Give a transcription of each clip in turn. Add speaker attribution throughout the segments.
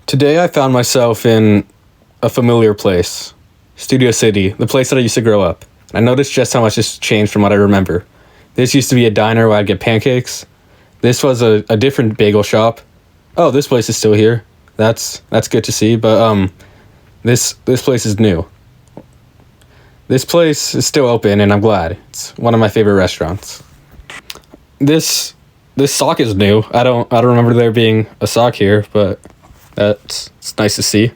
Speaker 1: Today I found myself in a familiar place, Studio City, the place that I used to grow up. I noticed just how much has changed from what I remember. This used to be a diner where I'd get pancakes. This was a different bagel shop. Oh, this place is still here. That's good to see, but this place is new. This place is still open and I'm glad. It's one of my favorite restaurants. This sock is new. I don't remember there being a sock here, but it's nice to see.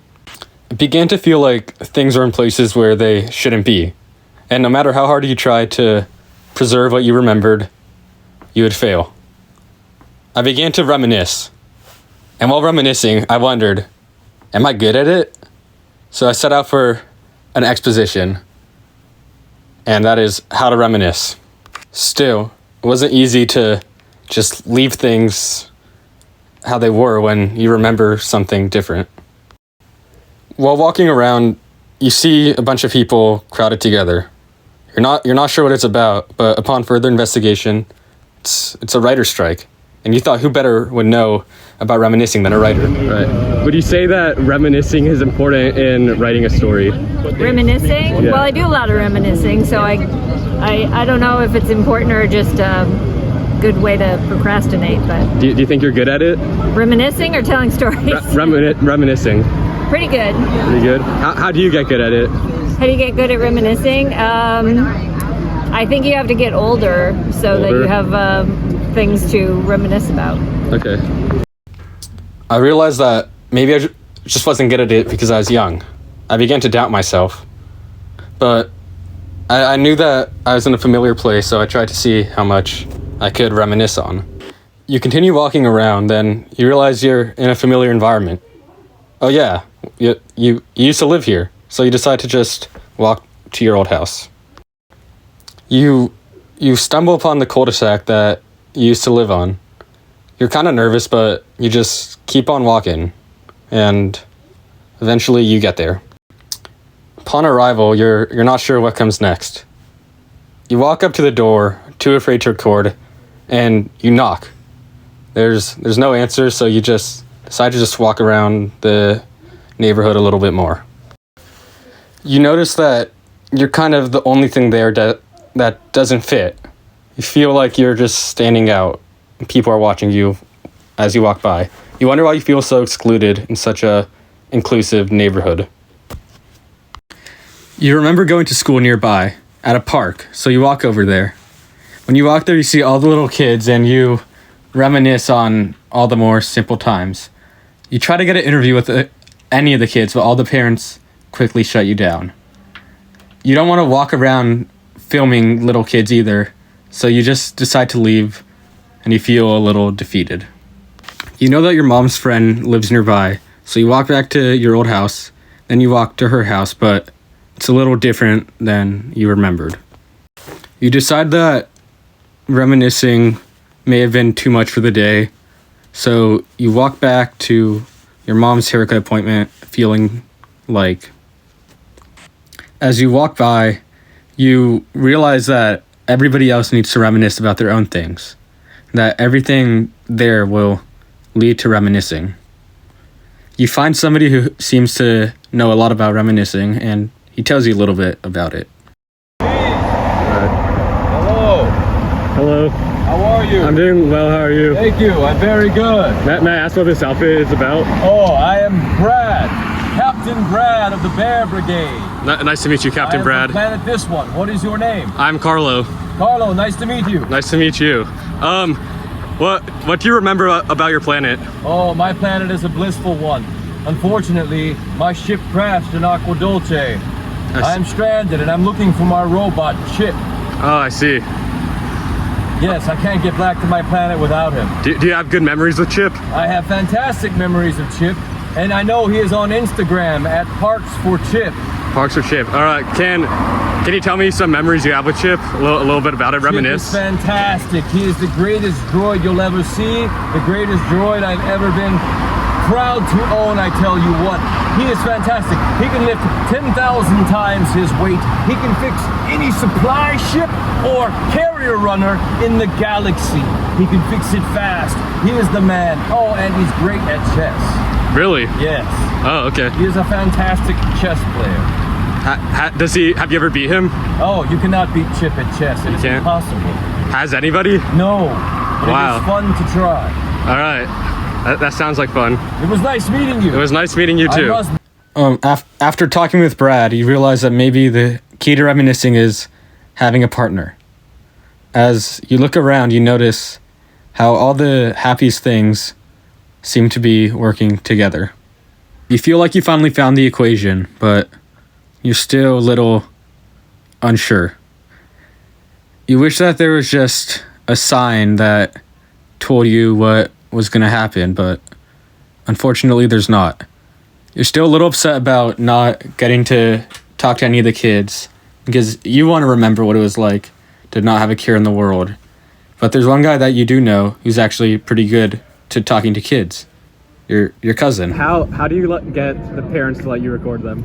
Speaker 1: It began to feel like things are in places where they shouldn't be. And no matter how hard you try to preserve what you remembered, you would fail. I began to reminisce. And while reminiscing, I wondered, am I good at it? So I set out for an exposition, and that is how to reminisce. Still, it wasn't easy to just leave things how they were when you remember something different. While walking around, you see a bunch of people crowded together. You're not sure what it's about, but upon further investigation, it's a writer's strike. And you thought who better would know about reminiscing than a writer?
Speaker 2: Right. Would you say that reminiscing is important in writing a story?
Speaker 3: Reminiscing?
Speaker 2: Yeah.
Speaker 3: Well, I do a lot of reminiscing, so I don't know if it's important or just a good way to procrastinate. But
Speaker 2: Do you think you're good at it?
Speaker 3: reminiscing or telling stories?
Speaker 2: Reminiscing.
Speaker 3: Pretty good.
Speaker 2: Pretty good. How do you get good at it?
Speaker 3: How do you get good at reminiscing? I think you have to get older so that you have things to reminisce about.
Speaker 2: Okay.
Speaker 1: I realized that maybe I just wasn't good at it because I was young. I began to doubt myself. But I knew that I was in a familiar place, so I tried to see how much I could reminisce on. You continue walking around, then you realize you're in a familiar environment. Oh yeah, you used to live here, so you decide to just walk to your old house. You stumble upon the cul-de-sac that you used to live on. You're kind of nervous, but you just keep on walking, and eventually you get there. Upon arrival, you're not sure what comes next. You walk up to the door, too afraid to record, and you knock. There's no answer, so you just decide to just walk around the neighborhood a little bit more. You notice that you're kind of the only thing there that doesn't fit. You feel like you're just standing out, and people are watching you as you walk by. You wonder why you feel so excluded in such a inclusive neighborhood. You remember going to school nearby, at a park, so you walk over there. When you walk there, you see all the little kids, and you reminisce on all the more simple times. You try to get an interview with any of the kids, but all the parents quickly shut you down. You don't want to walk around filming little kids either, so you just decide to leave, and you feel a little defeated. You know that your mom's friend lives nearby, so you walk back to your old house, then you walk to her house, but it's a little different than you remembered. You decide that reminiscing may have been too much for the day, so you walk back to your mom's haircut appointment feeling like... As you walk by, you realize that everybody else needs to reminisce about their own things, that everything there will lead to reminiscing. You find somebody who seems to know a lot about reminiscing, and he tells you a little bit about it.
Speaker 4: Hello.
Speaker 2: Hello.
Speaker 4: How are you?
Speaker 2: I'm doing well. How are you?
Speaker 4: Thank you. I'm very good.
Speaker 2: May I ask what this outfit is about?
Speaker 4: Oh, I am Brad. Captain Brad of the Bear Brigade.
Speaker 2: Nice to meet you, Captain Brad.
Speaker 4: Planet this one. What is your name?
Speaker 2: I'm Carlo.
Speaker 4: Carlo, nice to meet you.
Speaker 2: Nice to meet you. What do you remember about your planet?
Speaker 4: Oh, my planet is a blissful one. Unfortunately, my ship crashed in Aqua Dulce. I am stranded and I'm looking for my robot, Chip.
Speaker 2: Oh, I see.
Speaker 4: Yes, I can't get back to my planet without him.
Speaker 2: Do you have good memories with Chip?
Speaker 4: I have fantastic memories of Chip, and I know he is on Instagram at Parks for Chip.
Speaker 2: Parks for Chip. All right, can you tell me some memories you have with Chip? A little bit about it, reminisce.
Speaker 4: Chip is fantastic. He is the greatest droid you'll ever see, the greatest droid I've ever been proud to own, I tell you what. He is fantastic. He can lift 10,000 times his weight. He can fix any supply ship or carrier runner in the galaxy. He can fix it fast. He is the man. Oh, and he's great at chess.
Speaker 2: Really?
Speaker 4: Yes.
Speaker 2: Oh, okay.
Speaker 4: He is a fantastic chess player.
Speaker 2: Does he? Have you ever beat him?
Speaker 4: Oh, you cannot beat Chip at chess. It is
Speaker 2: can't?
Speaker 4: impossible.
Speaker 2: Has anybody?
Speaker 4: No. But
Speaker 2: Wow.
Speaker 4: it is fun to try.
Speaker 2: All right. That sounds like fun.
Speaker 4: It was nice meeting you.
Speaker 2: It was nice meeting you too.
Speaker 1: After talking with Brad, you realize that maybe the key to reminiscing is having a partner. As you look around, you notice how all the happiest things seem to be working together. You feel like you finally found the equation, but you're still a little unsure. You wish that there was just a sign that told you what was going to happen, but unfortunately there's not. You're still a little upset about not getting to talk to any of the kids because you want to remember what it was like to not have a care in the world. But there's one guy that you do know who's actually pretty good to talking to kids. Your cousin.
Speaker 2: How do you get the parents to let you record them?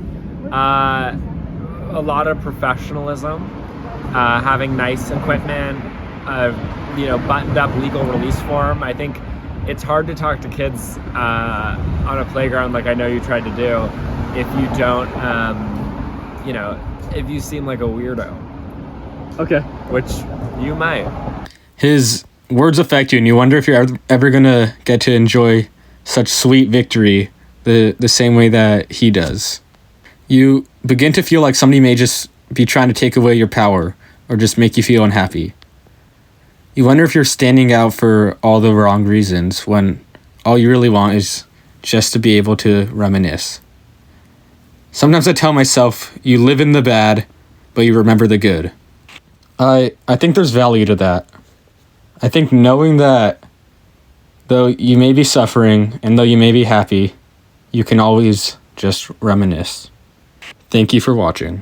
Speaker 5: A lot of professionalism, having nice equipment, buttoned up legal release form. I think it's hard to talk to kids on a playground like I know you tried to do if you don't, if you seem like a weirdo,
Speaker 2: Okay.
Speaker 5: which you might.
Speaker 1: His words affect you, and you wonder if you're ever going to get to enjoy such sweet victory the same way that he does. You begin to feel like somebody may just be trying to take away your power or just make you feel unhappy. You wonder if you're standing out for all the wrong reasons when all you really want is just to be able to reminisce. Sometimes I tell myself, you live in the bad, but you remember the good. I think there's value to that. I think knowing that though you may be suffering and though you may be happy, you can always just reminisce. Thank you for watching.